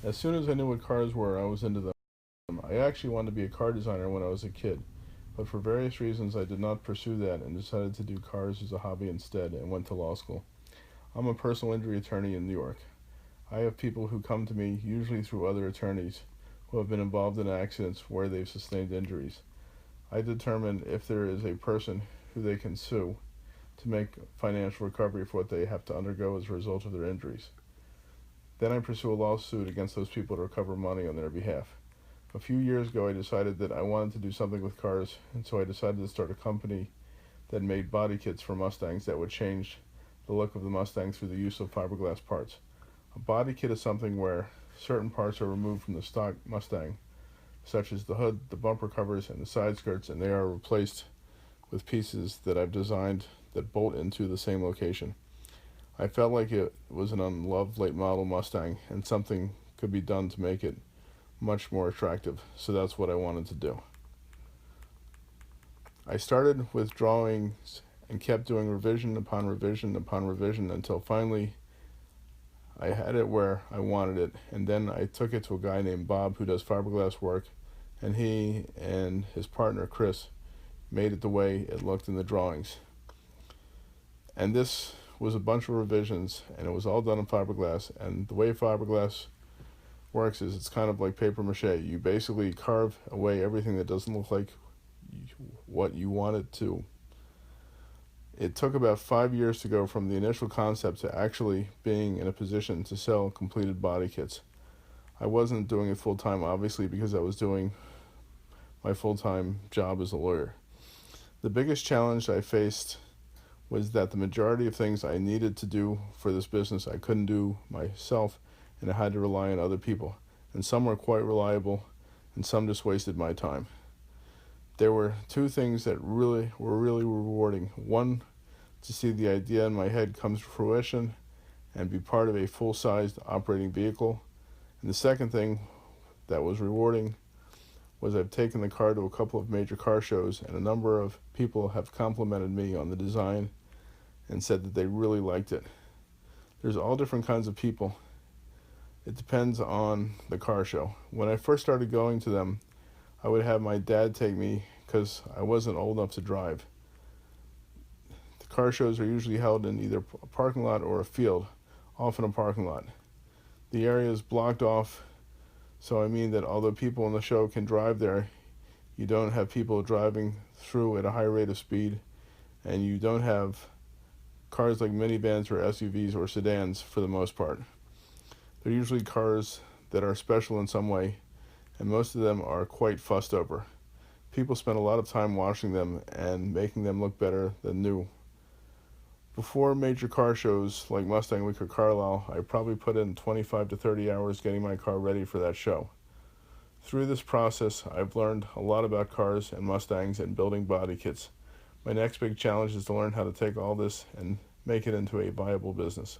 As soon as I knew what cars were, I was into them. I actually wanted to be a car designer when I was a kid, but for various reasons I did not pursue that and decided to do cars as a hobby instead and went to law school. I'm a personal injury attorney in New York. I have people who come to me, usually through other attorneys, who have been involved in accidents where they've sustained injuries. I determine if there is a person who they can sue to make financial recovery for what they have to undergo as a result of their injuries. Then I pursue a lawsuit against those people to recover money on their behalf. A few years ago, I decided that I wanted to do something with cars, and so I decided to start a company that made body kits for Mustangs that would change the look of the Mustang through the use of fiberglass parts. A body kit is something where certain parts are removed from the stock Mustang, such as the hood, the bumper covers, and the side skirts, and they are replaced with pieces that I've designed that bolt into the same location. I felt like it was an unloved late model Mustang, and something could be done to make it much more attractive, so that's what I wanted to do. I started with drawings and kept doing revision upon revision upon revision until finally I had it where I wanted it, and then I took it to a guy named Bob who does fiberglass work, and he and his partner Chris made it the way it looked in the drawings. And this was a bunch of revisions, and it was all done in fiberglass. And the way fiberglass works is it's kind of like paper mache. You basically carve away everything that doesn't look like what you want it to. It took about 5 years to go from the initial concept to actually being in a position to sell completed body kits. I wasn't doing it full time, obviously, because I was doing my full time job as a lawyer. The biggest challenge I faced was that the majority of things I needed to do for this business I couldn't do myself, and I had to rely on other people. And some were quite reliable, and some just wasted my time. There were two things that were really rewarding. One, to see the idea in my head come to fruition and be part of a full-sized operating vehicle. And the second thing that was rewarding was I've taken the car to a couple of major car shows, and a number of people have complimented me on the design and said that they really liked it. There's all different kinds of people. It depends on the car show. When I first started going to them, I would have my dad take me because I wasn't old enough to drive. The car shows are usually held in either a parking lot or a field, often a parking lot. The area is blocked off, so I mean that although people in the show can drive there, you don't have people driving through at a high rate of speed, and you don't have cars like minivans or SUVs or sedans for the most part. They're usually cars that are special in some way, and most of them are quite fussed over. People spend a lot of time washing them and making them look better than new. Before major car shows like Mustang Week or Carlisle, I probably put in 25 to 30 hours getting my car ready for that show. Through this process, I've learned a lot about cars and Mustangs and building body kits. My next big challenge is to learn how to take all this and make it into a viable business.